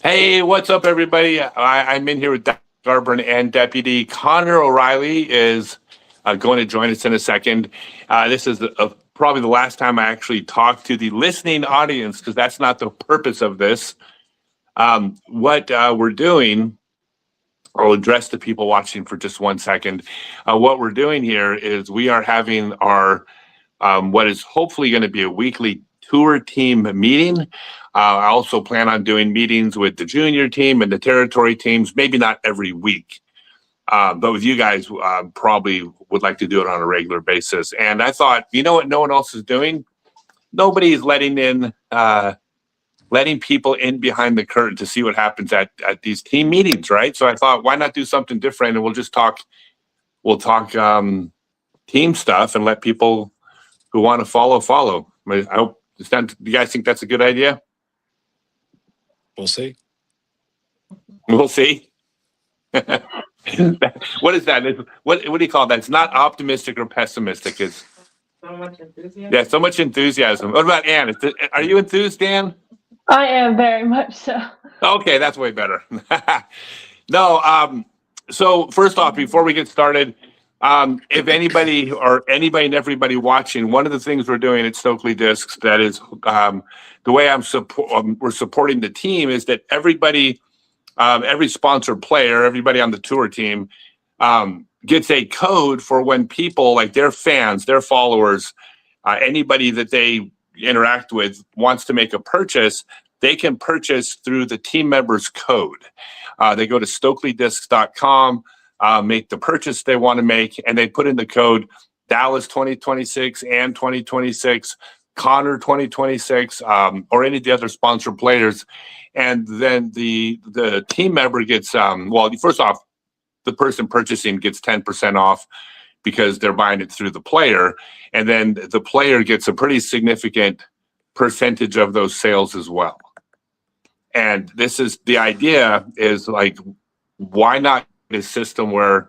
Hey, what's up, everybody? I'm in here with Doc Garburn and Deputy Connor O'Reilly is going to join us in a second. This is probably the last time I actually talk to the listening audience because that's not the purpose of this. What we're doing, I'll address the people watching for just 1 second. What we're doing here is we are having our what is hopefully going to be a weekly tour team meeting. I also plan on doing meetings with the junior team and the territory teams, maybe not every week. But with you guys, probably would like to do it on a regular basis. And I thought, you know what no one else is doing? Nobody's letting people in behind the curtain to see what happens at these team meetings, right? So I thought, why not do something different? And we'll talk team stuff and let people who want to follow. I hope, do you guys think that's a good idea? We'll see. We'll see. What is that? What do you call that? It's not optimistic or pessimistic. It's So much enthusiasm. yeah, so much enthusiasm. What about Ann? Are you enthused, Ann? I am very much so. Okay, that's way better. No, so first off, before we get started, if anybody and everybody watching, one of the things we're doing at Stokely Discs that is the way we're supporting the team is that everybody, every sponsored player, everybody on the tour team gets a code for when people like their fans, their followers, anybody that they interact with wants to make a purchase, they can purchase through the team members code. They go to stokelydiscs.com, make the purchase they want to make, and they put in the code Dallas 2026 and 2026, Connor 2026, or any of the other sponsored players. And then the team member gets, well, first off, the person purchasing gets 10% off because they're buying it through the player. And then the player gets a pretty significant percentage of those sales as well. And this is the idea is like, why not a system where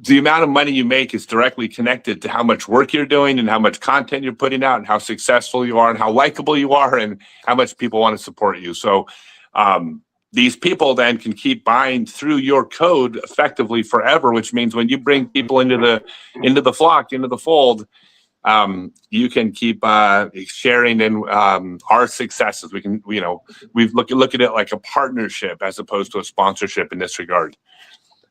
the amount of money you make is directly connected to how much work you're doing and how much content you're putting out and how successful you are and how likable you are and how much people want to support you. So these people then can keep buying through your code effectively forever, which means when you bring people into the flock, into the fold, you can keep sharing in our successes. We can, we've look at it like a partnership as opposed to a sponsorship in this regard.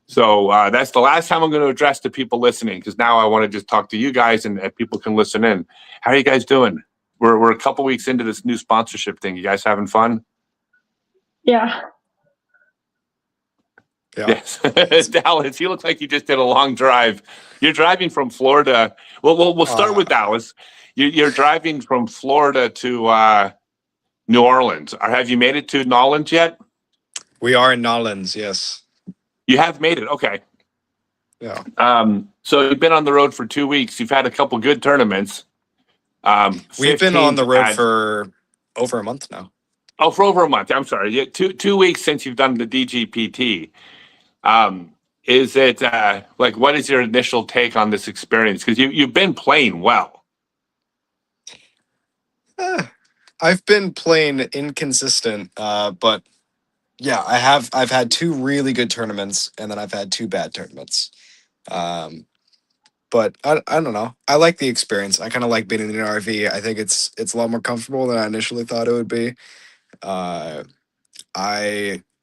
So that's the last time I'm going to address the people listening, because now I want to just talk to you guys and people can listen in. How are you guys doing? We're a couple weeks into this new sponsorship thing. You guys having fun? Yeah. Yes. Dallas, you look like you just did a long drive. You're driving from Florida. Well, we'll start with Dallas. You're driving from Florida to New Orleans. Have you made it to Nolens yet? We are in Nolens, yes. You have made it. Okay. Yeah. So you've been on the road for 2 weeks. You've had a couple good tournaments. We've been on the road for over a month now. Oh, for over a month. I'm sorry. Yeah, 2 weeks since you've done the DGPT. Is it like, what is your initial take on this experience? Because you've been playing well. I've been playing inconsistent, but yeah, I've had 2 really good tournaments, and then I've had 2 bad tournaments. But I don't know. I like the experience. I kind of like being in an RV. I think it's a lot more comfortable than I initially thought it would be. I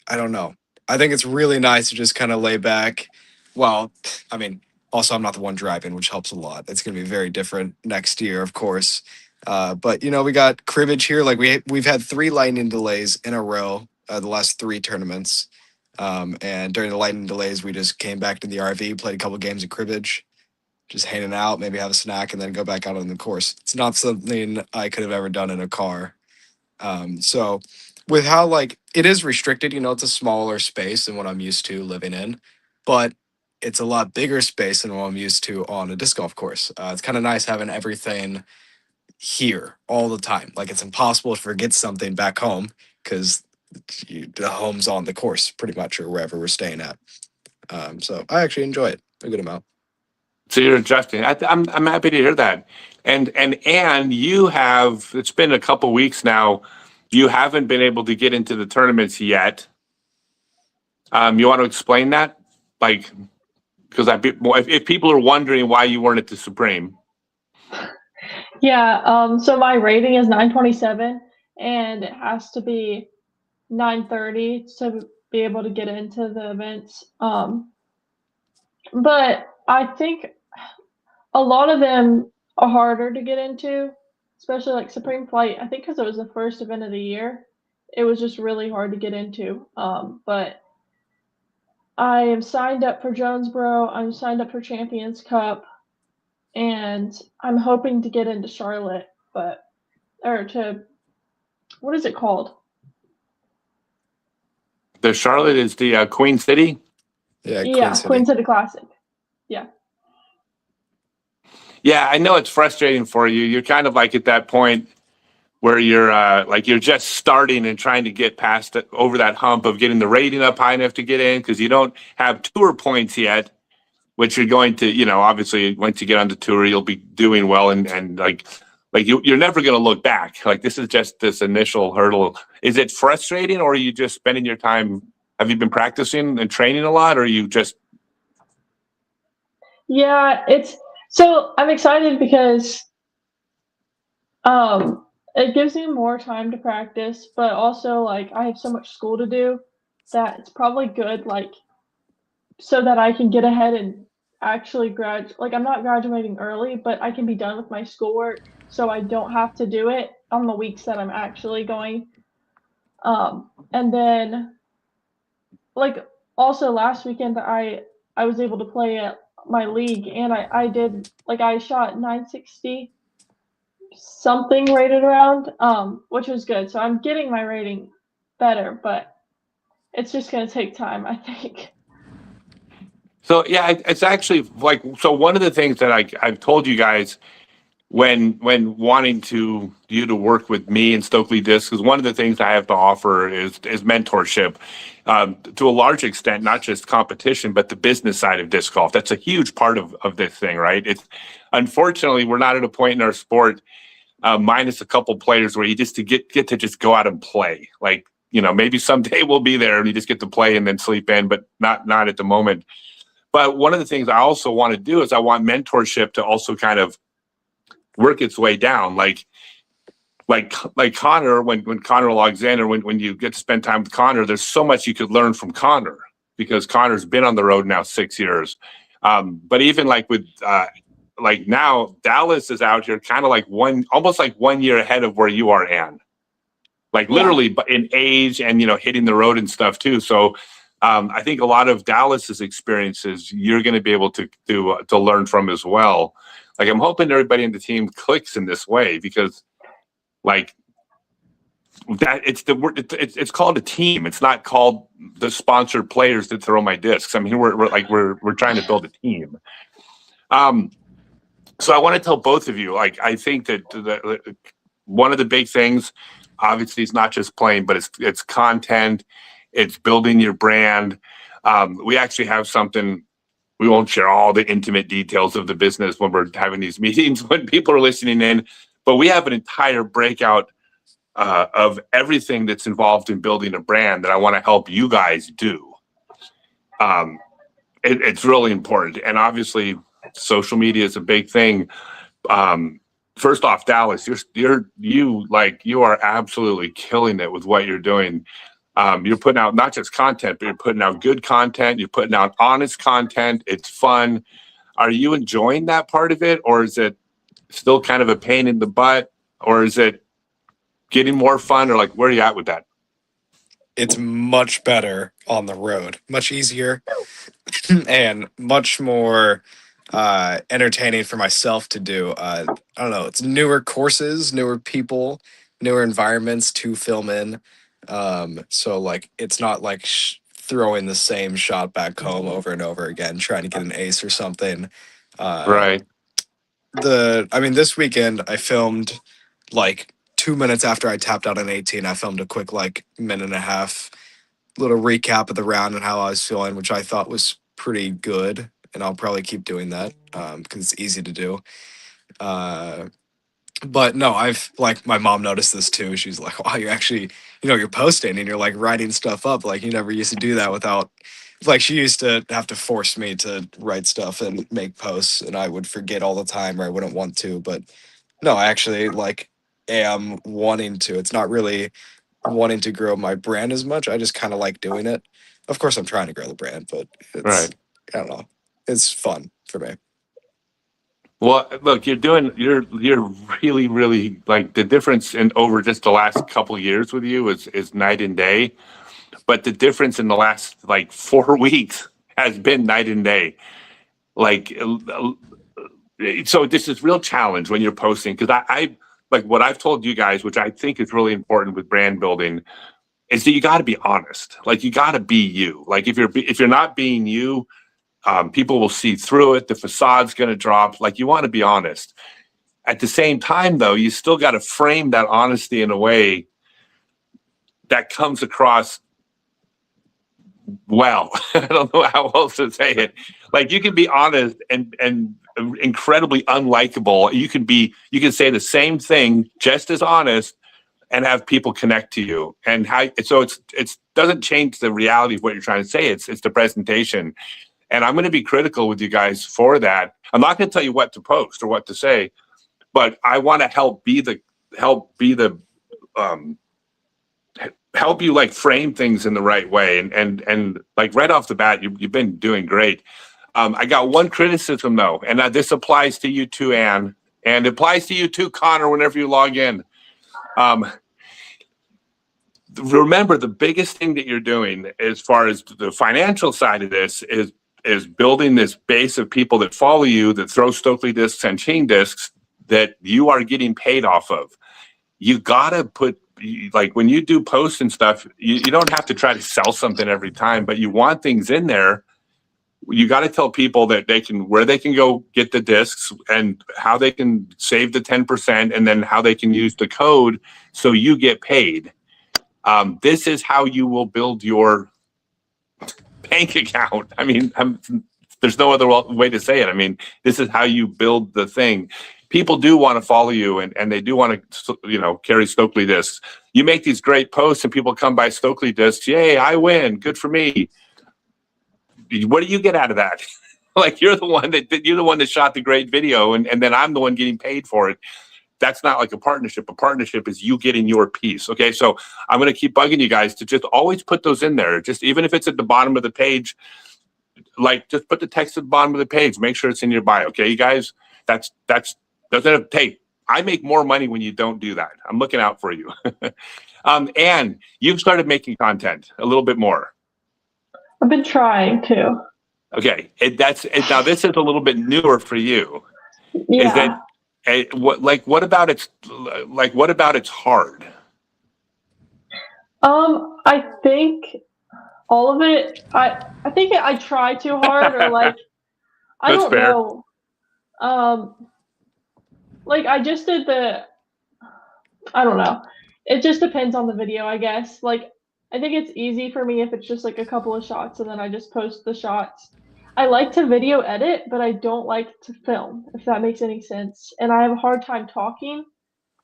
don't know. I think it's really nice to just kind of lay back. Well, I mean, also I'm not the one driving, which helps a lot. It's going to be very different next year, of course. But we got cribbage here. Like we've had 3 lightning delays in a row, the last 3 tournaments. And during the lightning delays, we just came back to the RV, played a couple games of cribbage, just hanging out, maybe have a snack, and then go back out on the course. It's not something I could have ever done in a car. So with how it is restricted, it's a smaller space than what I'm used to living in, but it's a lot bigger space than what I'm used to on a disc golf course. It's kind of nice having everything here all the time. Like it's impossible to forget something back home because the home's on the course pretty much, or wherever we're staying at. So I actually enjoy it a good amount. So you're adjusting. I'm happy to hear that. And you have, it's been a couple weeks now. you haven't been able to get into the tournaments yet. You want to explain that? Like, because if people are wondering why you weren't at the Supreme. Yeah, so my rating is 927, and it has to be 930 to be able to get into the events. But I think a lot of them are harder to get into, especially like Supreme Flight. I think because it was the first event of the year, it was just really hard to get into. But I am signed up for Jonesboro. I'm signed up for Champions Cup, and I'm hoping to get into Charlotte, or to, what is it called? The Charlotte is the Queen City. Yeah, Queen Yeah, City. Queen City Classic. Yeah. Yeah, I know it's frustrating for you. You're kind of like at that point where you're like you're just starting and trying to get past it, over that hump of getting the rating up high enough to get in, because you don't have tour points yet, which you're going to, obviously once you get on the tour, you'll be doing well, and like you're never going to look back. Like this is just this initial hurdle. Is it frustrating, or are you just spending your time? Have you been practicing and training a lot, or are you just? Yeah, so I'm excited because it gives me more time to practice, but also like I have so much school to do that it's probably good, like, so that I can get ahead and actually like I'm not graduating early, but I can be done with my schoolwork so I don't have to do it on the weeks that I'm actually going. And then like also last weekend I was able to play at my league, and I did, like, I shot 960 something rated around, which was good. So I'm getting my rating better, but it's just gonna take time, I think. So yeah, it's actually like, so one of the things that I've told you guys when wanting you to work with me and Stokely Disc, is one of the things I have to offer is mentorship, to a large extent, not just competition, but the business side of disc golf. That's a huge part of this thing, right? It's, unfortunately, we're not at a point in our sport, minus a couple players, where you just to get to just go out and play. Like, maybe someday we'll be there and you just get to play and then sleep in, but not at the moment. But one of the things I also want to do is I want mentorship to also kind of work its way down. Like Connor, when Connor logs in, or when you get to spend time with Connor, there's so much you could learn from Connor, because Connor's been on the road now 6 years. But even like with like now, Dallas is out here kind of like almost like 1 year ahead of where you are, Ann. Like literally, but in age and hitting the road and stuff too. So I think a lot of Dallas's experiences you're going to be able to learn from as well. Like I'm hoping everybody in the team clicks in this way, because like that it's called a team. It's not called the sponsored players that throw my discs. I mean, we're trying to build a team. So I want to tell both of you, like, I think that one of the big things, obviously, is not just playing, but it's content, it's building your brand. We actually have something. We won't share all the intimate details of the business when we're having these meetings when people are listening in, but we have an entire breakout of everything that's involved in building a brand that I want to help you guys do. It's really important, and obviously, social media is a big thing. First off, Dallas, you are absolutely killing it with what you're doing. You're putting out not just content, but you're putting out good content. You're putting out honest content. It's fun. Are you enjoying that part of it, or is it still kind of a pain in the butt, or is it getting more fun, or like where are you at with that? It's much better on the road, much easier, and much more entertaining for myself to do. I don't know, it's newer courses, newer people, newer environments to film in. So like it's not like throwing the same shot back home over and over again, trying to get an ace or something. Right. This weekend I filmed like 2 minutes after I tapped out an 18. I filmed a quick like minute and a half little recap of the round and how I was feeling, which I thought was pretty good. And I'll probably keep doing that because it's easy to do. But no, I've like my mom noticed this too. She's like, "Wow, you're actually, you're posting and you're like writing stuff up. Like you never used to do that without." Like she used to have to force me to write stuff and make posts, and I would forget all the time or I wouldn't want to. But no, I actually like am wanting to. It's not really wanting to grow my brand as much. I just kind of like doing it. Of course, I'm trying to grow the brand, but it's Right. I don't know. It's fun for me. Well, look, you're really, really like the difference in over just the last couple of years with you is night and day. But the difference in the last like 4 weeks has been night and day. Like, so this is real challenge when you're posting because I like what I've told you guys, which I think is really important with brand building, is that you got to be honest. Like, you got to be you. Like, if you're not being you, people will see through it. The facade's going to drop. Like, you want to be honest. At the same time, though, you still got to frame that honesty in a way that comes across well. I don't know how else to say it. Like, you can be honest and incredibly unlikable. You can say the same thing just as honest and have people connect to you. And how so it's doesn't change the reality of what you're trying to say. It's the presentation. And I'm going to be critical with you guys for that. I'm not going to tell you what to post or what to say, but I want to um, help you like frame things in the right way. And like right off the bat, you've been doing great. I got one criticism though, and this applies to you too, Anne, and it applies to you too, Connor. Whenever you log in, um, remember the biggest thing that you're doing as far as the financial side of this is building this base of people that follow you, that throw Stokely discs and chain discs that you are getting paid off of. You gotta put, like, when you do posts and stuff, you don't have to try to sell something every time, but you want things in there. You got to tell people that where they can go get the discs and how they can save the 10% and then how they can use the code so you get paid. This is how you will build your bank account. I mean, there's no other way to say it. I mean, this is how you build the thing. People do want to follow you and they do want to, carry Stokely discs. You make these great posts and people come by Stokely discs. Yay, I win. Good for me. What do you get out of that? Like, you're the one that shot the great video and then I'm the one getting paid for it. That's not like a partnership. A partnership is you getting your piece. Okay. So I'm going to keep bugging you guys to just always put those in there. Just even if it's at the bottom of the page, like just put the text at the bottom of the page, make sure it's in your bio. Okay, you guys, that's doesn't have, hey, I make more money when you don't do that. I'm looking out for you. And you've started making content a little bit more. I've been trying to. Okay. Now this is a little bit newer for you. Yeah. Is that, what about it's hard? I think all of it. I think I try too hard, or like I That's don't fair. know. Like I just did I don't know. It just depends on the video, I guess. Like I think it's easy for me if it's just like a couple of shots and then I just post the shots. I like to video edit, but I don't like to film, if that makes any sense. And I have a hard time talking.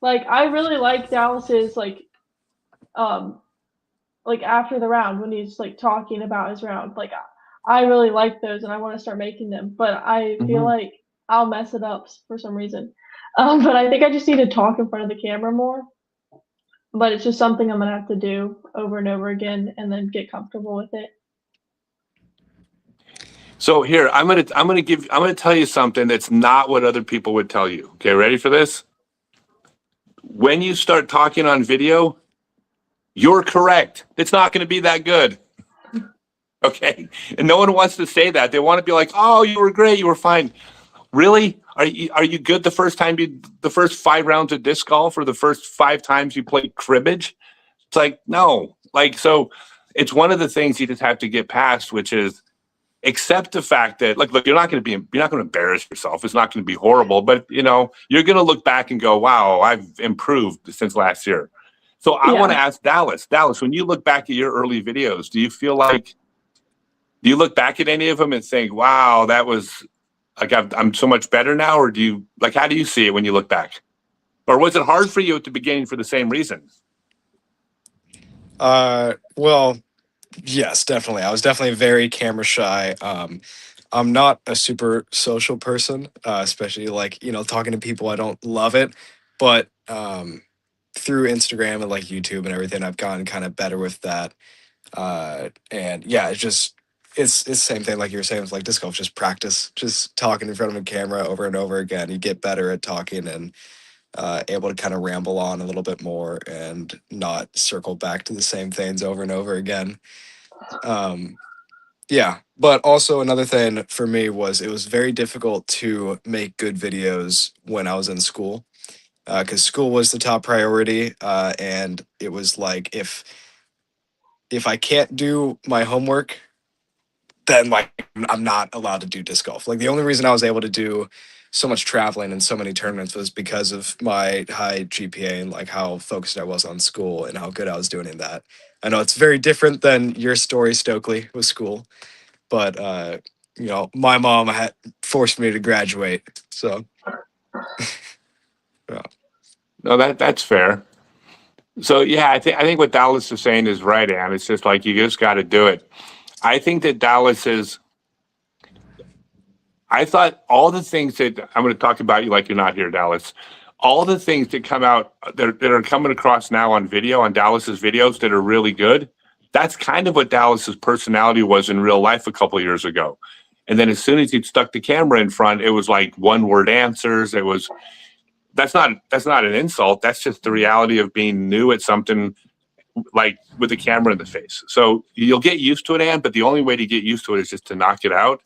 Like I really like Dallas's um like after the round when he's like talking about his round. Like I really like those and I want to start making them, but I feel like I'll mess it up for some reason. But I think I just need to talk in front of the camera more. But it's just something I'm gonna have to do over and over again and then get comfortable with it. So here, I'm gonna tell you something that's not what other people would tell you. Okay, ready for this? When you start talking on video, you're correct. It's not going to be that good. Okay, and no one wants to say that. They want to be like, "Oh, you were great. You were fine." Really? Are you good the first 5 rounds of disc golf or the first 5 times you played cribbage? It's like, no. Like, so it's one of the things you just have to get past, which is accept the fact that, like, look, you're not going to embarrass yourself. It's not going to be horrible, but you're going to look back and go, wow, I've improved since last year. So I want to ask Dallas, when you look back at your early videos, do you look back at any of them and think, wow, that was like, I'm so much better now? Or how do you see it when you look back? Or was it hard for you at the beginning for the same reason? Well, yes, definitely. I was definitely very camera shy. I'm not a super social person, especially like, talking to people. I don't love it, but through Instagram and like YouTube and everything, I've gotten kind of better with that. And yeah, it's the same thing like you were saying with like disc golf, just practice, just talking in front of a camera over and over again. You get better at talking and able to kind of ramble on a little bit more and not circle back to the same things over and over again. Um, yeah, but also another thing for me was it was very difficult to make good videos when I was in school because school was the top priority, and it was like if I can't do my homework, then like I'm not allowed to do disc golf. Like the only reason I was able to do so much traveling and so many tournaments was because of my high GPA and like how focused I was on school and how good I was doing in that. I know it's very different than your story, Stokely, with school, but my mom had forced me to graduate. So yeah. No, that's fair. So yeah, I think what Dallas is saying is right, Ann. It's just like you just got to do it. I think that Dallas is. I thought all the things that I'm going to talk about you like you're not here, Dallas. All the things that come out that are coming across now on video on Dallas's videos that are really good. That's kind of what Dallas's personality was in real life a couple of years ago. And then as soon as he stuck the camera in front, it was like one word answers. It was that's not an insult. That's just the reality of being new at something like with a camera in the face. So you'll get used to it, Ann, but the only way to get used to it is just to knock it out.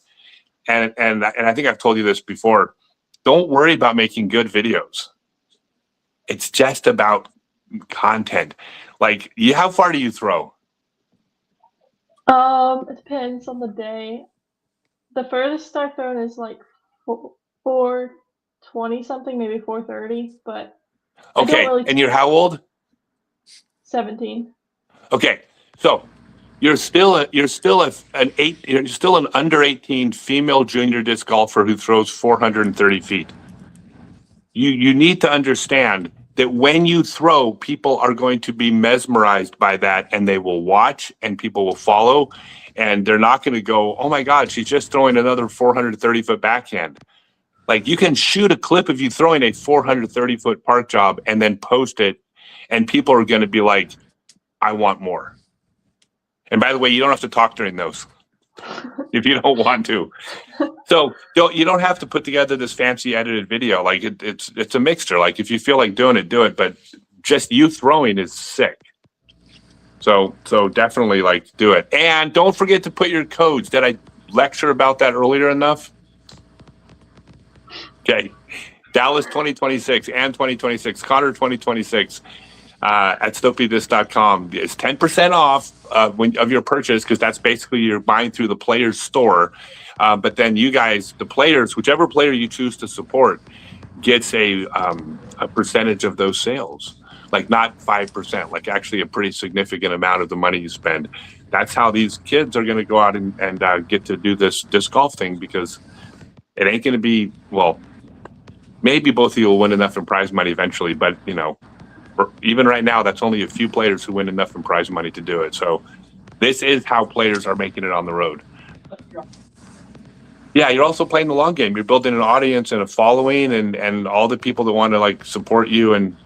And I think I've told you this before. Don't worry about making good videos. It's just about content. Like, how far do you throw? It depends on the day. The furthest I've thrown is like 420 something, maybe 430, but I don't Okay, really and you're how old? 17. Okay, so you're still an under 18 female junior disc golfer who throws 430 feet. You need to understand that when you throw, people are going to be mesmerized by that and they will watch and people will follow and they're not going to go, oh my God, she's just throwing another 430-foot backhand. Like you can shoot a clip of you throwing a 430-foot park job and then post it and people are going to be like, I want more. And by the way, you don't have to talk during those if you don't want to. So you don't have to put together this fancy edited video. Like it's a mixture. Like if you feel like doing it, do it. But just you throwing is sick. So definitely like do it. And don't forget to put your codes. Did I lecture about that earlier enough? Okay. Dallas 2026 and 2026, Connor 2026 at StokelyThis.com. It's 10% off of your purchase because that's basically you're buying through the player's store. But then you guys, the players, whichever player you choose to support, gets a percentage of those sales. Like not 5%, like actually a pretty significant amount of the money you spend. That's how these kids are going to go out and get to do this disc golf thing because it ain't going to be, well, maybe both of you will win enough in prize money eventually, but even right now, that's only a few players who win enough in prize money to do it. So this is how players are making it on the road. Yeah, you're also playing the long game. You're building an audience and a following and all the people that want to like support you and,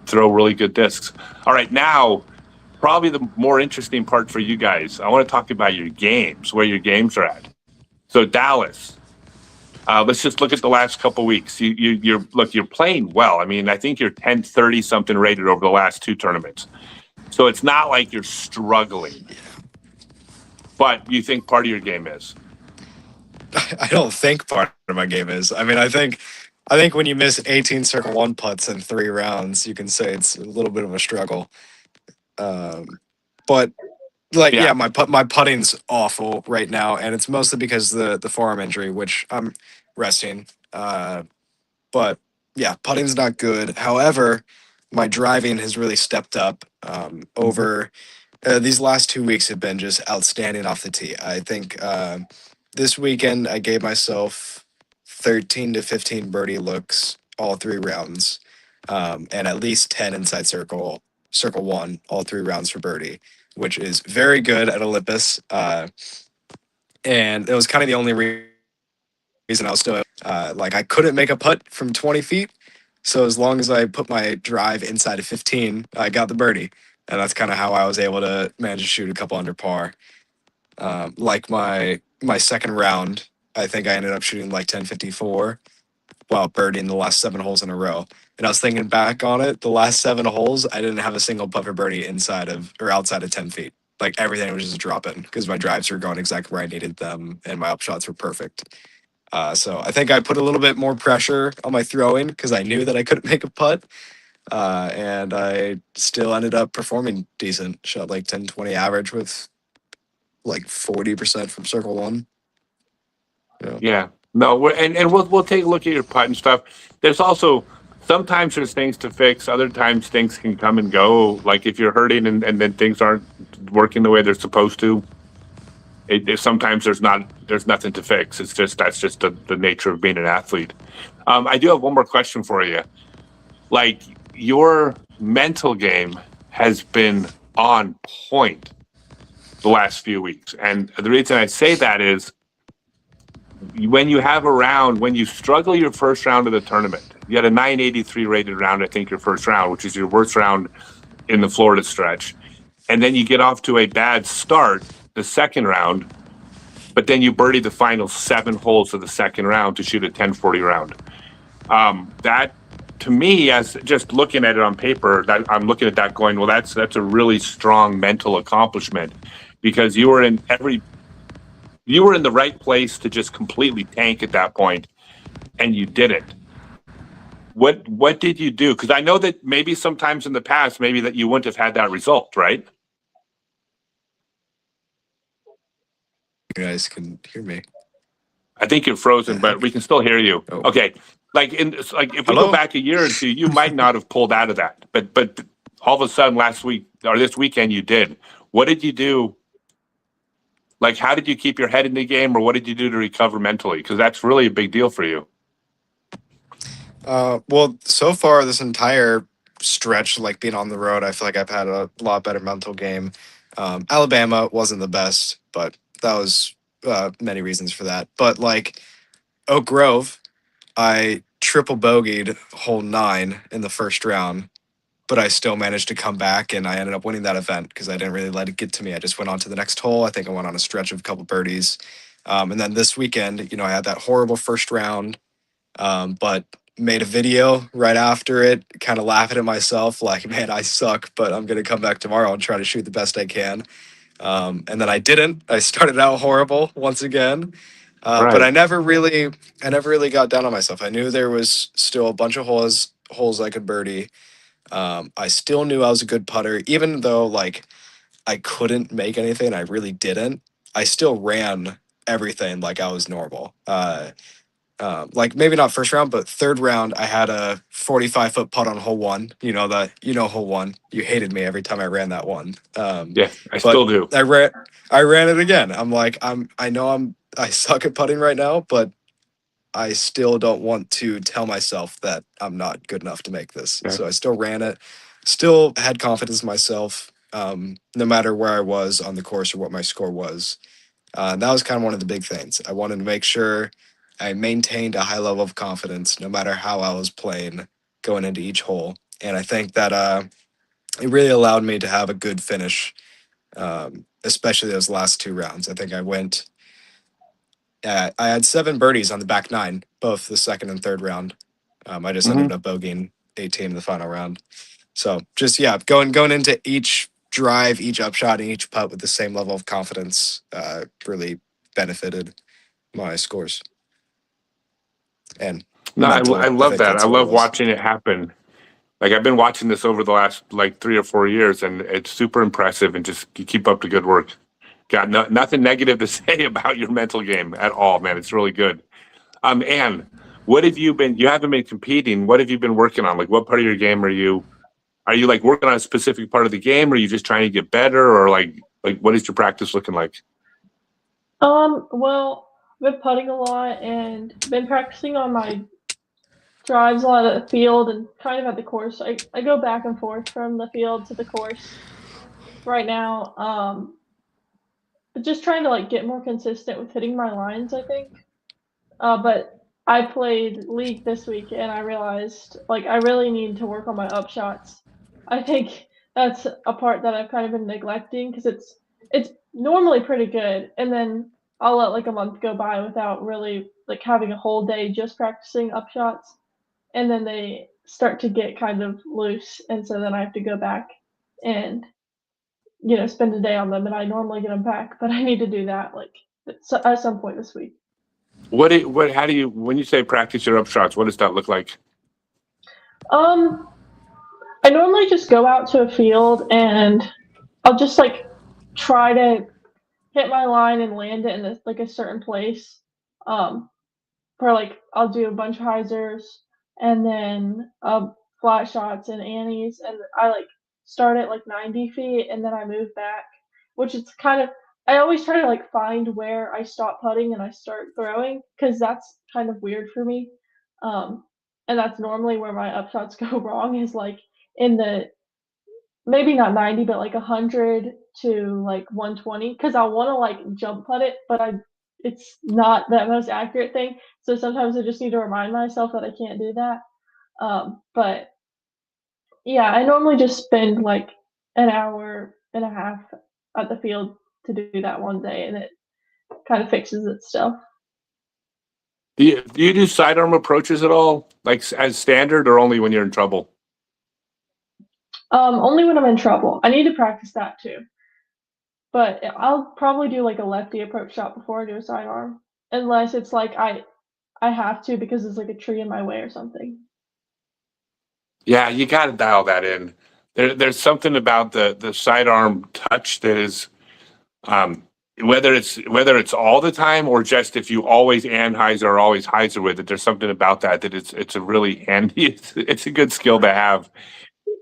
throw really good discs. All right, now, probably the more interesting part for you guys. I want to talk about your games, where your games are at. So Dallas, let's just look at the last couple weeks. You're playing well. I mean, I think you're 1030 something rated over the last two tournaments. So it's not like you're struggling. But you think part of your game is? I don't think part of my game is. I mean, I think when you miss 18 circle one putts in 3 rounds, you can say it's a little bit of a struggle. But like, yeah, my putting's awful right now, and it's mostly because the forearm injury, which I'm resting. But yeah, putting's not good. However, my driving has really stepped up over these last 2 weeks have been just outstanding off the tee. I think this weekend I gave myself 13 to 15 birdie looks all 3 rounds, and at least 10 inside circle one, all 3 rounds for birdie, which is very good at Olympus. And it was kind of the only reason I was still like I couldn't make a putt from 20 feet. So as long as I put my drive inside of 15, I got the birdie, and that's kind of how I was able to manage to shoot a couple under par. Like my second round, I think I ended up shooting like 1054 while birdieing the last 7 holes in a row. And I was thinking back on it, the last 7 holes, I didn't have a single putt for birdie inside of or outside of 10 feet. Like everything was just dropping because my drives were going exactly where I needed them, and my upshots were perfect. So I think I put a little bit more pressure on my throwing because I knew that I couldn't make a putt. And I still ended up performing decent. Shot like 10-20 average with like 40% from circle one. Yeah. Yeah. No, and we'll take a look at your putt and stuff. There's also sometimes there's things to fix. Other times things can come and go. Like if you're hurting and then things aren't working the way they're supposed to. Sometimes there's nothing to fix. It's just that's just the nature of being an athlete. I do have one more question for you. Like your mental game has been on point the last few weeks, and the reason I say that is when you have a round, when you struggle your first round of the tournament, you had a 983 rated round, I think your first round, which is your worst round in the Florida stretch. And then you get off to a bad start the second round, but then you birdie the final 7 holes of the second round to shoot a 1040 round. That to me, as just looking at it on paper, that I'm looking at that going, well, that's a really strong mental accomplishment because you were in the right place to just completely tank at that point, and you didn't. What did you do? Because I know that maybe sometimes in the past, maybe that you wouldn't have had that result, right? You guys can hear me. I think you're frozen, but we can still hear you. Oh. Okay. Like if we Hello? go back a year or two, you might not have pulled out of that. But all of a sudden last week or this weekend you did. What did you do? Like how did you keep your head in the game, or what did you do to recover mentally? Because that's really a big deal for you. Well, so far this entire stretch, like being on the road, I feel like I've had a lot better mental game. Alabama wasn't the best, but that was many reasons for that. But like Oak Grove, I triple bogeyed hole 9 in the first round, but I still managed to come back, and I ended up winning that event because I didn't really let it get to me. I just went on to the next hole. I think I went on a stretch of a couple birdies. And then this weekend, I had that horrible first round, but made a video right after it, kind of laughing at myself, like, man, I suck, but I'm going to come back tomorrow and try to shoot the best I can. And then I didn't. I started out horrible once again. But I never really got down on myself. I knew there was still a bunch of holes I could birdie. I still knew I was a good putter, even though like I couldn't make anything. I really didn't. I still ran everything like I was normal. Like maybe not first round, but third round, I had a 45-foot putt on hole 1. Hole 1. You hated me every time I ran that one. Yeah, I still do. I ran it again. I'm like, I suck at putting right now, but I still don't want to tell myself that I'm not good enough to make this. Okay. So I still ran it, still had confidence in myself, no matter where I was on the course or what my score was. And that was kind of one of the big things. I wanted to make sure I maintained a high level of confidence no matter how I was playing going into each hole. And I think that it really allowed me to have a good finish, especially those last 2 rounds. I think I had 7 birdies on the back 9, both the second and third round. I just ended up bogeying 18 in the final round. So just, going into each drive, each upshot, and each putt with the same level of confidence really benefited my scores. And No, mental, I love think that. that's I what it love was. watching it happen. Like I've been watching this over the last like 3 or 4 years, and it's super impressive. And just you keep up the good work. Got nothing negative to say about your mental game at all, man. It's really good. Anne, what have you been? You haven't been competing. What have you been working on? Like, what part of your game are you? Are you like working on a specific part of the game, or are you just trying to get better, or like what is your practice looking like? Well, I've been putting a lot and been practicing on my drives a lot of the field and kind of at the course. I go back and forth from the field to the course right now. But just trying to like get more consistent with hitting my lines, I think. But I played league this week and I realized like I really need to work on my up shots. I think that's a part that I've kind of been neglecting because it's normally pretty good, and then I'll let like a month go by without really like having a whole day just practicing up shots, and then they start to get kind of loose, and so then I have to go back and spend a day on them, and I normally get them back, but I need to do that like at some point this week. How do you, when you say practice your up shots, what does that look like? I normally just go out to a field and I'll just like try to hit my line and land it in like a certain place. For like I'll do a bunch of hyzers and then flat shots and annies, and I like start at like 90 feet and then I move back, which is kind of, I always try to like find where I stop putting and I start throwing because that's kind of weird for me. And that's normally where my up shots go wrong, is like in the maybe not 90 but like 100 to like 120, because I want to like jump putt it, but it's not that most accurate thing, so sometimes I just need to remind myself that I can't do that. But yeah, I normally just spend like an hour and a half at the field to do that one day, and it kind of fixes itself. Do you do sidearm approaches at all, like as standard, or only when you're in trouble? Only when I'm in trouble. I need to practice that too. But I'll probably do like a lefty approach shot before I do a sidearm, unless it's like I have to because there's like a tree in my way or something. Yeah, you got to dial that in. There's something about the sidearm touch that is, whether it's all the time or just if you always anhyzer or always hyzer with it. There's something about that it's a really handy. It's a good skill to have.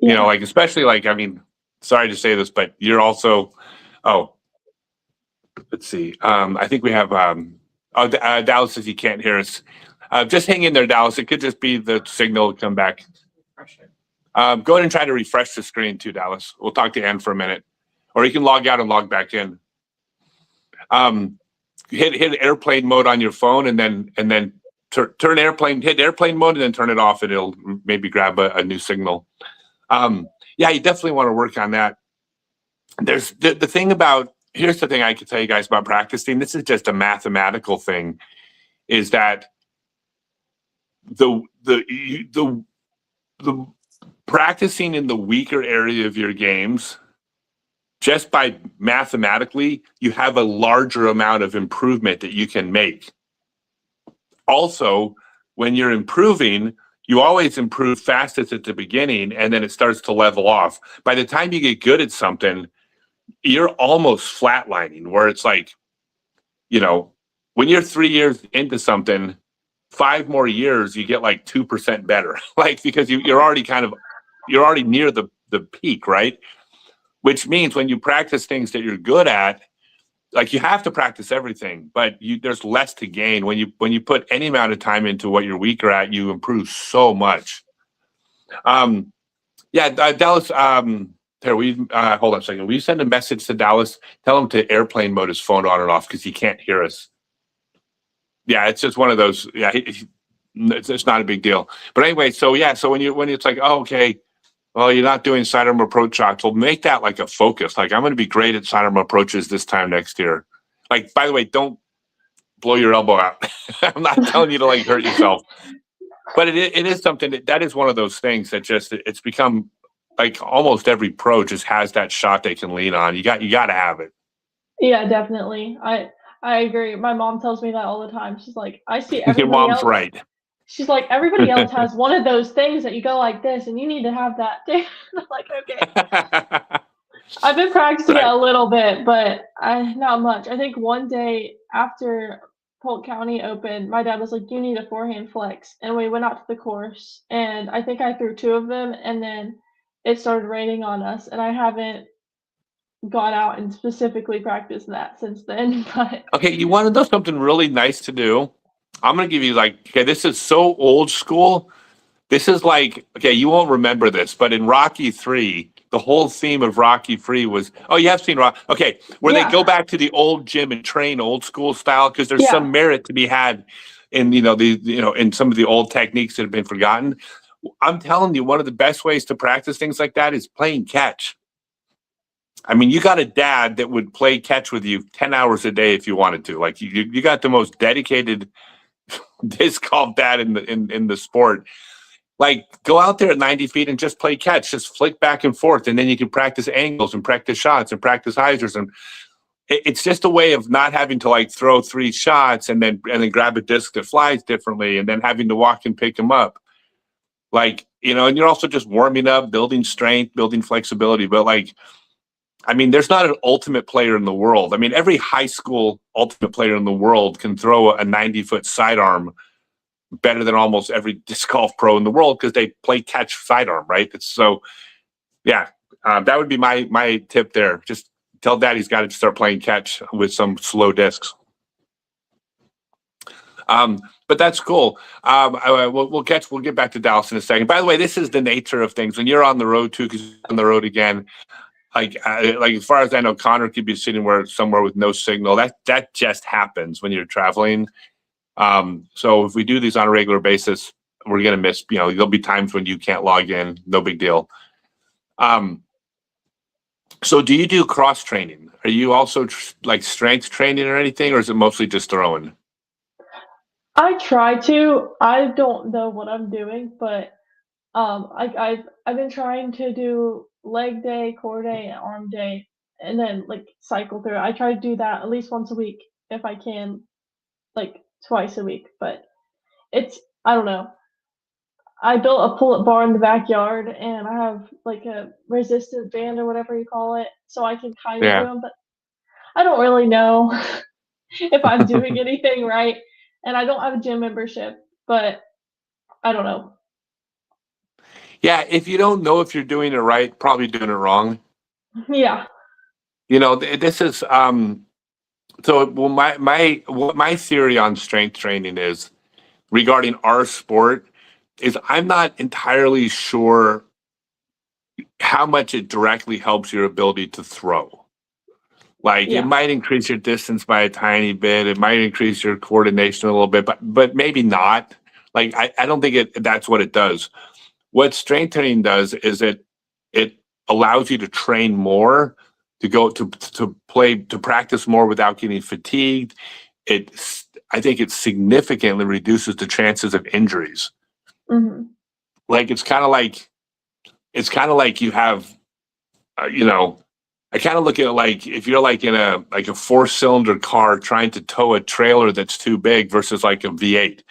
Yeah. Like especially like, I mean, sorry to say this, but you're also, oh, let's see. I think we have Dallas says you can't hear us. Just hang in there, Dallas. It could just be the signal come back. Go ahead and try to refresh the screen too, Dallas. We'll talk to Ann for a minute, or you can log out and log back in. Hit airplane mode on your phone, and then hit airplane mode, and then turn it off, and it'll maybe grab a new signal. Yeah, you definitely want to work on that. There's the thing about, here's the thing I can tell you guys about practicing. This is just a mathematical thing, is that the practicing in the weaker area of your games, just by mathematically, you have a larger amount of improvement that you can make. Also, when you're improving, you always improve fastest at the beginning, and then it starts to level off. By the time you get good at something, you're almost flatlining, where it's like, when you're 3 years into something, 5 more years, you get like 2% better. Like, because you're already near the peak, right? Which means when you practice things that you're good at, like, you have to practice everything, but there's less to gain. When you put any amount of time into what you're weaker at, you improve so much. Dallas, here, hold on a second. Will you send a message to Dallas? Tell him to airplane mode his phone on and off, because he can't hear us. Yeah, it's just one of those. Yeah, it's not a big deal. But anyway, so when it's like, oh, okay, well, you're not doing sidearm approach shots. Well, make that like a focus. Like, I'm going to be great at sidearm approaches this time next year. Like, by the way, don't blow your elbow out. I'm not telling you to like hurt yourself, but it is something that is one of those things that just, it's become like almost every pro just has that shot they can lean on. You got to have it. Yeah, definitely. I agree. My mom tells me that all the time. She's like, I see Your everybody mom's else. right. She's like, everybody else has one of those things that you go like this, and you need to have that too. I'm like, okay. I've been practicing it a little bit, but not much. I think one day after Polk County opened, my dad was like, you need a forehand flex. And we went out to the course, and I think I threw 2 of them, and then it started raining on us, and I haven't gone out and specifically practiced that since then. But Okay, you want to know something really nice to do? I'm going to give you, like, okay, this is so old school, This is like, okay, you won't remember this, but in Rocky 3, the whole theme of Rocky 3 was, oh, you have seen Rock, okay, where they go Yeah. back to the old gym and train old school style because there's Yeah. some merit to be had in in some of the old techniques that have been forgotten. I'm telling you, one of the best ways to practice things like that is playing catch. I mean, you got a dad that would play catch with you 10 hours a day if you wanted to. Like you got the most dedicated disc golf dad in the sport. Like go out there at 90 feet and just play catch, just flick back and forth, and then you can practice angles and practice shots and practice hyzers, and it's just a way of not having to like throw 3 shots and then grab a disc that flies differently and then having to walk and pick them up. Like, and you're also just warming up, building strength, building flexibility. But like, I mean, there's not an ultimate player in the world. I mean, every high school ultimate player in the world can throw a 90-foot sidearm better than almost every disc golf pro in the world because they play catch sidearm, right? Yeah, that would be my tip there. Just tell dad he's got to start playing catch with some slow discs. But that's cool. We'll get back to Dallas in a second. By the way, this is the nature of things when you're on the road too, because you're on the road again. Like as far as I know, Connor could be sitting somewhere with no signal. That just happens when you're traveling. So if we do these on a regular basis, we're gonna miss. There'll be times when you can't log in. No big deal. So do you do cross training? Are you also like strength training or anything, or is it mostly just throwing? I try to. I don't know what I'm doing, but I've been trying to do leg day, core day, and arm day, and then like cycle through. I try to do that at least once a week if I can, like twice a week. But I don't know. I built a pull-up bar in the backyard, and I have like a resistance band or whatever you call it, so I can kind of do Yeah. them. But I don't really know if I'm doing anything right, and I don't have a gym membership, but I don't know. Yeah, if you don't know if you're doing it right, probably doing it wrong. Yeah. This is so well, my theory on strength training is regarding our sport is I'm not entirely sure how much it directly helps your ability to throw. Like it Yeah. might increase your distance by a tiny bit, it might increase your coordination a little bit, but maybe not. Like I don't think that's what it does. What strength training does is it allows you to train more, to go to practice more without getting fatigued. I think it significantly reduces the chances of injuries. Mhm. Like it's kind of like you have, I kind of look at it like if you're like in a 4-cylinder car trying to tow a trailer that's too big versus like a V8.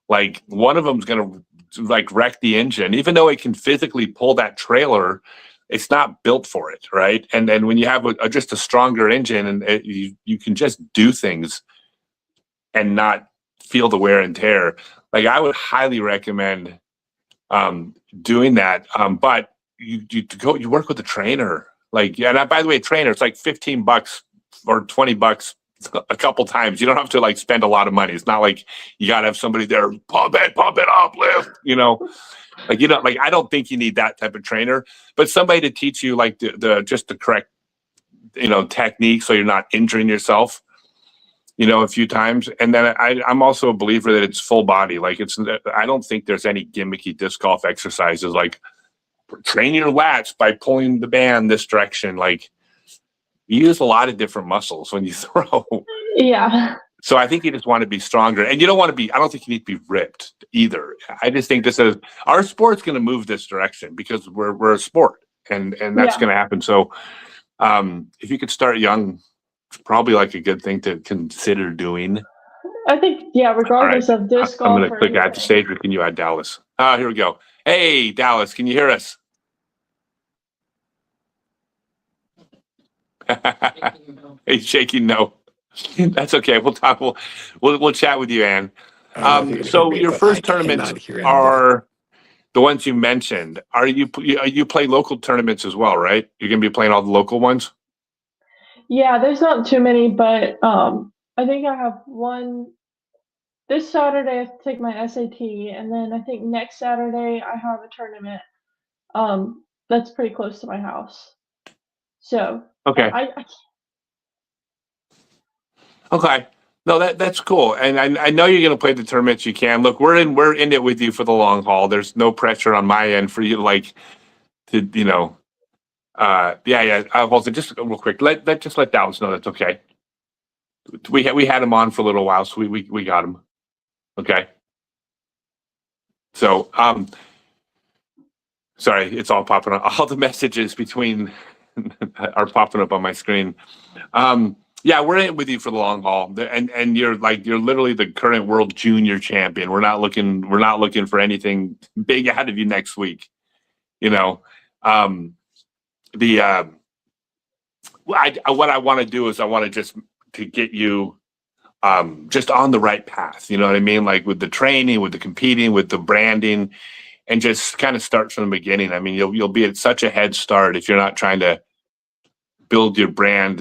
Like one of them's gonna like wreck the engine, even though it can physically pull that trailer. It's not built for it, right? And then when you have just a stronger engine, and you can just do things and not feel the wear and tear. Like I would highly recommend doing that. But you work with a trainer. Like, yeah, and by the way, a trainer, it's like $15 or $20 a couple times. You don't have to like spend a lot of money. It's not like you gotta have somebody there, pump it up, lift, like I don't think you need that type of trainer, but somebody to teach you like the correct, technique so you're not injuring yourself, a few times. And then I'm also a believer that it's full body. Like I don't think there's any gimmicky disc golf exercises like train your lats by pulling the band this direction. Like you use a lot of different muscles when you throw. Yeah. So I think you just want to be stronger, and you don't want to be. I don't think you need to be ripped either. I just think our sport's going to move this direction because we're a sport, and that's Yeah. going to happen. So if you could start young, it's probably like a good thing to consider doing. I think, yeah, regardless of disc I'm golf going to or click add to anything. stage, or can you add Dallas? Here we go. Hey, Dallas, can you hear us? He's shaking no. That's okay. We'll talk. We'll chat with you, Ann. I don't know if you can hear So me, your but first I tournaments cannot hear anybody. are the ones you mentioned. You play local tournaments as well, right? You're going to be playing all the local ones. Yeah, there's not too many, but I think I have one this Saturday I have to take my SAT, and then I think next Saturday I have a tournament. That's pretty close to my house. So Okay. I Okay. No, that's cool. And I know you're going to play the tournaments you can. Look, we're in it with you for the long haul. There's no pressure on my end for you to yeah. Also, just real quick, let Dallas know that's okay. We had him on for a little while, so we got him. Okay. So sorry, it's all popping up. All the messages between are popping up on my screen. Yeah, we're in it with you for the long haul, and you're literally the current world junior champion. We're not looking for anything big out of you next week. You know, um, the what I want to do is I want to just to get you just on the right path. You know what I mean? Like with the training, with the competing, with the branding, and just kind of start from the beginning. I mean, you'll be at such a head start if you're not trying to build your brand,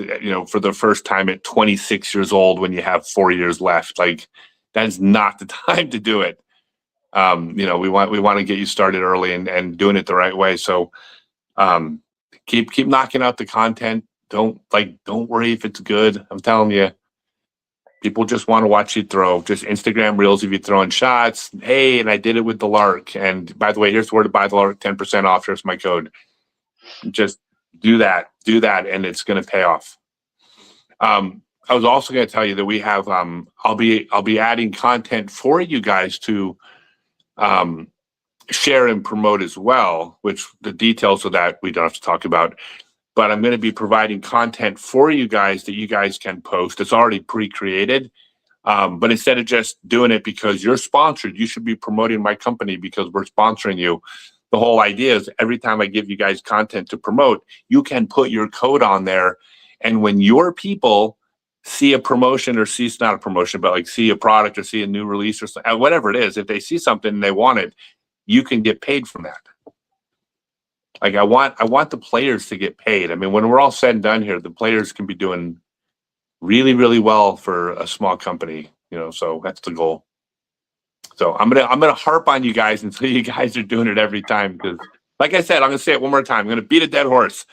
for the first time at 26 years old when you have 4 years left. Like that is not the time to do it. We want to get you started early and doing it the right way. So um, keep knocking out the content. Don't worry if it's good. I'm telling you, people just want to watch you throw. Just Instagram reels of you throwing shots. Hey, and I did it with the Lark. And by the way, here's where to buy the Lark, 10% off. Here's my code. Just do that, and it's going to pay off. I was also going to tell you that we have. I'll be adding content for you guys to share and promote as well. Which the details of that we don't have to talk about. But I'm going to be providing content for you guys that you guys can post. It's already pre-created. But instead of just doing it because you're sponsored, you should be promoting my company because we're sponsoring you. The whole idea is every time I give you guys content to promote, you can put your code on there. And when your people see a promotion or see, it's not a promotion, but like see a product or see a new release or something, whatever it is, if they see something and they want it, you can get paid from that. Like I want the players to get paid. I mean, when we're all said and done here, the players can be doing really, really well for a small company, so that's the goal. So I'm gonna harp on you guys until you guys are doing it every time because, like I said, I'm gonna say it one more time. I'm gonna beat a dead horse.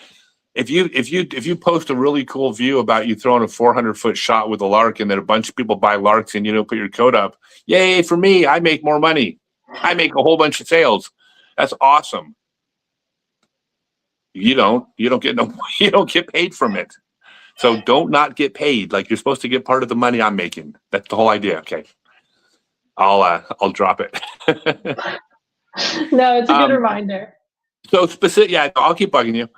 If you post a really cool view about you throwing a 400-foot shot with a Lark and then a bunch of people buy Larks and you don't put your code up, yay for me! I make more money. I make a whole bunch of sales. That's awesome. You don't get you don't get paid from it. So don't not get paid. Like you're supposed to get part of the money I'm making. That's the whole idea. Okay. I'll drop it. No, it's a good Um, reminder. so specific, yeah, I'll keep bugging you.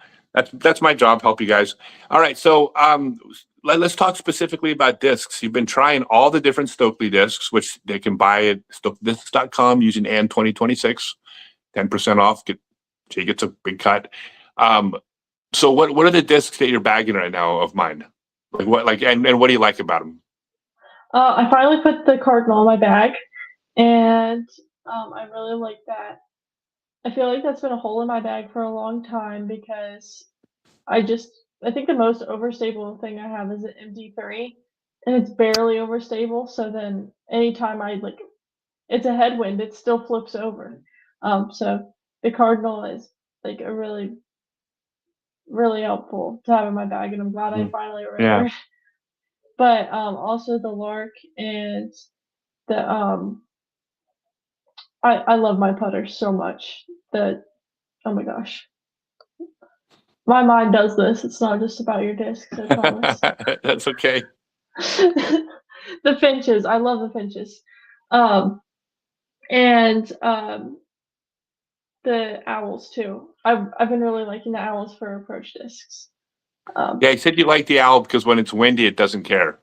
That's my job, help you guys. All right, so let's talk specifically about discs. You've been trying all the different Stokely discs, which they can buy at stokelydiscs.com using AND 2026, 10% off. Jay gets a big cut. So what are the discs that you're bagging right now of mine? Like what and what do you like about them? I finally put the Cardinal in my bag, and I really like that. I feel like that's been a hole in my bag for a long time because I think the most overstable thing I have is an MD3, and it's barely overstable. So then anytime it's a headwind, it still flips over. So the Cardinal is like a really, really helpful to have in my bag, and I'm glad I finally Yeah. remembered. But also the Lark and the I love my putter so much that, oh my gosh, my mind does this. It's not just about your discs, I promise. That's okay. The finches, I love the finches. Um, and the owls too. I've been really liking the owls for approach discs. Yeah, you said you like the owl because when it's windy, it doesn't care.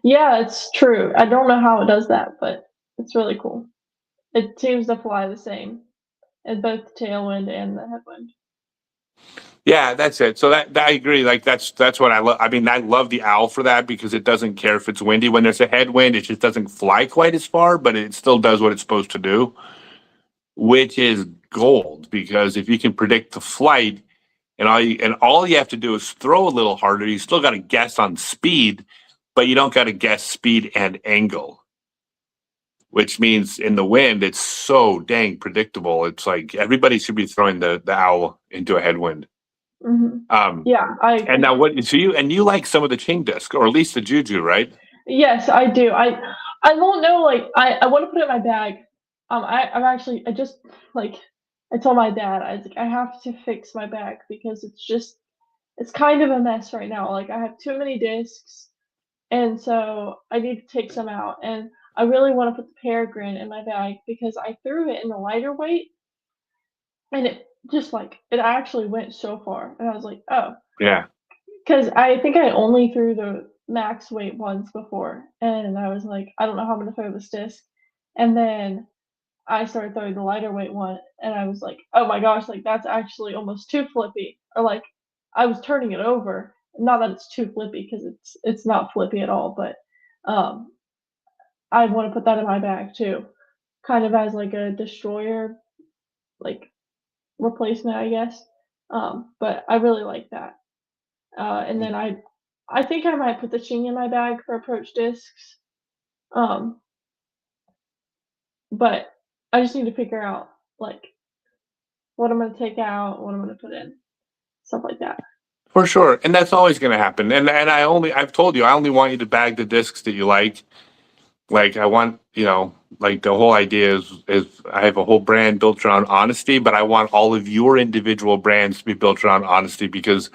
Yeah, it's true. I don't know how it does that, but it's really cool. It seems to fly the same in both the tailwind and the headwind. Yeah, that's it. So that I agree. Like that's what I love. I mean, I love the owl for that because it doesn't care if it's windy. When there's a headwind, it just doesn't fly quite as far, but it still does what it's supposed to do, which is gold. Because if you can predict the flight, and all you have to do is throw a little harder, you still got to guess on speed, but you don't got to guess speed and angle. which means in the wind, it's so dang predictable. It's like everybody should be throwing the owl into a headwind. Hmm. Um, Yeah, I and agree. now so you like some of the Ching disc, or at least the Juju, right? Yes, I do. I don't know, like, I wanna put it in my bag. I just, like, I told my dad, I was like, "I have to fix my bag because it's kind of a mess right now, like, I have too many discs, and so I need to take some out," and I really wanna put the Peregrine in my bag because I threw it in the lighter weight, and it just, like, it actually went so far, and I was like, "Oh." Yeah. 'Cause I think I only threw the max weight once before, and I was like, "I don't know how I'm gonna throw this disc." And then I started throwing the lighter weight one, and I was like, "Oh my gosh, like, that's actually almost too flippy." Or, like, I was turning it over. Not that it's too flippy, 'cause it's not flippy at all, but, um, I wanna put that in my bag too, kind of as, like, a destroyer, like, replacement, I guess. But I really like that. And then I think I might put the Ching in my bag for approach discs. Um, but I just need to figure out, like, what I'm gonna take out, what I'm gonna put in, stuff like that. For sure, and that's always going to happen. And I've told you I only want you to bag the discs that you like. Like I want, like the whole idea is I have a whole brand built around honesty, but I want all of your individual brands to be built around honesty because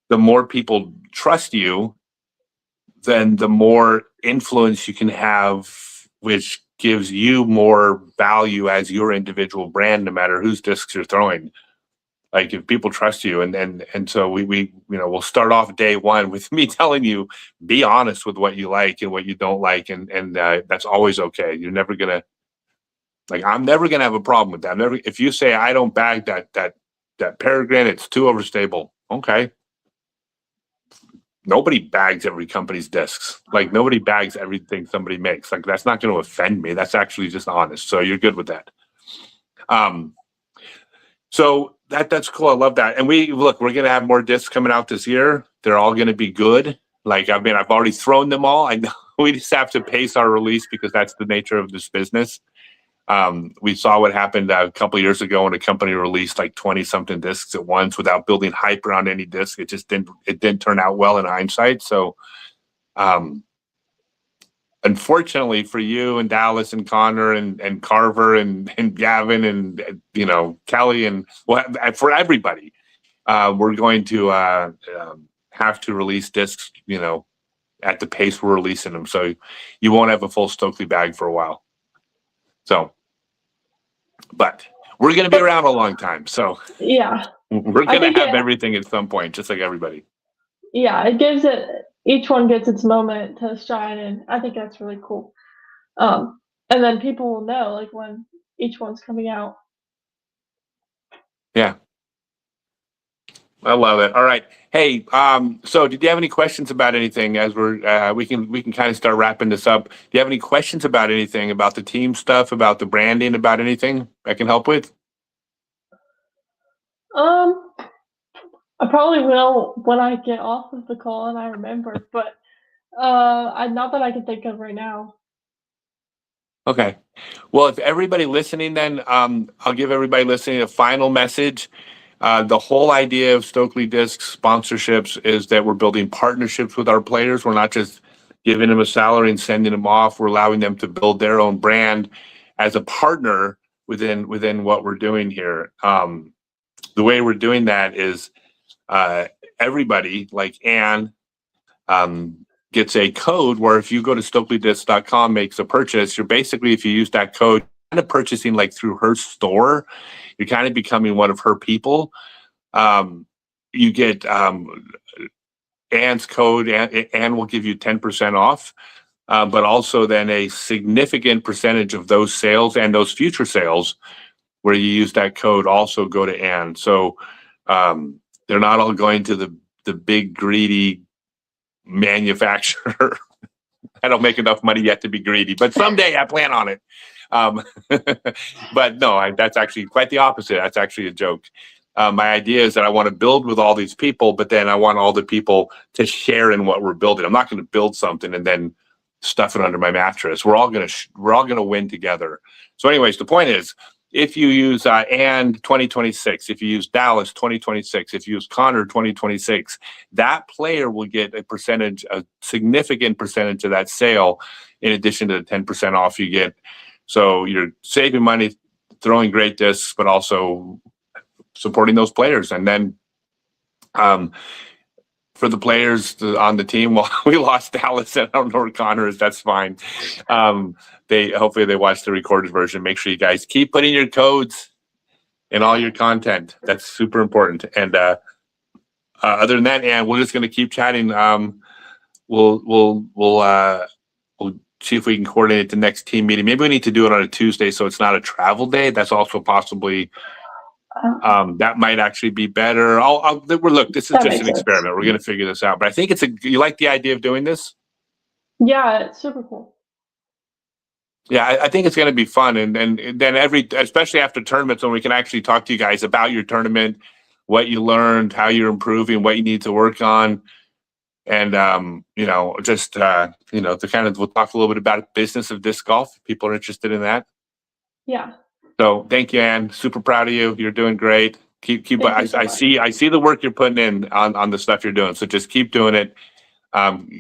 the more people trust you, then the more influence you can have, which gives you more value as your individual brand, no matter whose discs you're throwing. Like if people trust you, and so we'll start off day one with me telling you, be honest with what you like and what you don't like, and that's always okay. You're never gonna I'm never gonna have a problem with that. Never, if you say I don't bag that Peregrine, it's too overstable. Okay, nobody bags every company's discs. Like nobody bags everything somebody makes. Like that's not going to offend me. That's actually just honest. So you're good with that. Um, So that's cool. I love that. And we're gonna have more discs coming out this year. They're all gonna be good. Like I mean, I've already thrown them all. I know we just have to pace our release because that's the nature of this business. We saw what happened a couple of years ago when a company released like 20 something discs at once without building hype around any disc. It didn't turn out well in hindsight. So um, unfortunately for you and Dallas and Connor and Carver and Gavin and Kelly and for everybody, we're going to have to release discs, at the pace we're releasing them. So you won't have a full Stokely bag for a while. So, but we're going to be around a long time. So Yeah, we're I going think to have it everything at some point, just like everybody. yeah, it gives it each one gets its moment to shine, and I think that's really cool. And then people will know, like, when each one's coming out. Yeah. I love it. All right. Hey, so did you have any questions about anything as we can kind of start wrapping this up? Do you have any questions about anything, about the team stuff, about the branding, about anything I can help with? Um, I probably will when I get off of the call and I remember, but, I not that I can think of right now. Okay. Well, if everybody listening, then I'll give everybody listening a final message. The whole idea of Stokely Discs sponsorships is that we're building partnerships with our players. We're not just giving them a salary and sending them off. We're allowing them to build their own brand as a partner within what we're doing here. The way we're doing that is everybody, like Anne, gets a code where if you go to stokelydisc.com, makes a purchase, you're basically, if you use that code, kind of purchasing like through her store, you're kind of becoming one of her people. You get Anne's code, and Anne will give you 10% off, but also then a significant percentage of those sales and those future sales where you use that code also go to Anne. So they're not all going to the big greedy manufacturer. I don't make enough money yet to be greedy, but someday I plan on it. Um, but no, that's actually quite the opposite. That's actually a joke. My idea is that I want to build with all these people, but then I want all the people to share in what we're building. I'm not going to build something and then stuff it under my mattress. We're all gonna win together. So, anyways, the point is, if you use and 2026, if you use Dallas 2026, if you use Connor 2026, that player will get a significant percentage of that sale, in addition to the 10% off you get. So you're saving money, throwing great discs, but also supporting those players. And then for the players on the team, well, we lost Dallas, and I don't know where Connor is. That's fine. Hopefully they watch the recorded version. Make sure you guys keep putting your codes in all your content. That's super important. And other than that, and we're just going to keep chatting. We'll see if we can coordinate the next team meeting. Maybe we need to do it on a Tuesday, so it's not a travel day. That's also possibly. That might actually be better. Look, this is just an experiment. We're going to figure this out. But I think you like the idea of doing this? Yeah, it's super cool. Yeah, I think it's going to be fun. And then especially after tournaments, when we can actually talk to you guys about your tournament, what you learned, how you're improving, what you need to work on. And, we'll talk a little bit about business of disc golf. If people are interested in that. Yeah. So thank you, Ann. Super proud of you. You're doing great. Keep. I see the work you're putting in on the stuff you're doing. So just keep doing it.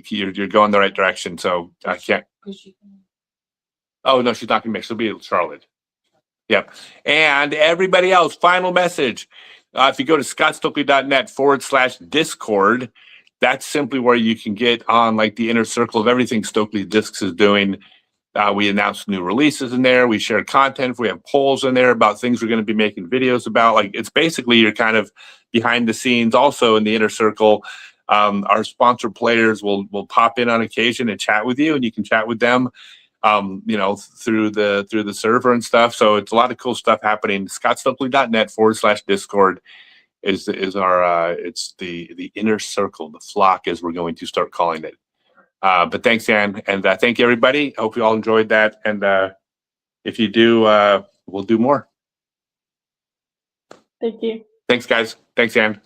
You're going the right direction. So I can't. Oh no, she's not gonna make. She'll be in Charlotte. Yep. And everybody else, final message. If you go to scottstokely.net/Discord, that's simply where you can get on like the inner circle of everything Stokely Discs is doing. We announced new releases in there. We share content. We have polls in there about things we're going to be making videos about. Like, it's basically you're kind of behind the scenes. Also in the inner circle, our sponsor players will pop in on occasion and chat with you, and you can chat with them, through the server and stuff. So it's a lot of cool stuff happening. scottstokely.net/Discord is our it's the inner circle, the flock, as we're going to start calling it. But thanks, Ann, and thank you, everybody. Hope you all enjoyed that. And if you do, we'll do more. Thank you. Thanks, guys. Thanks, Ann.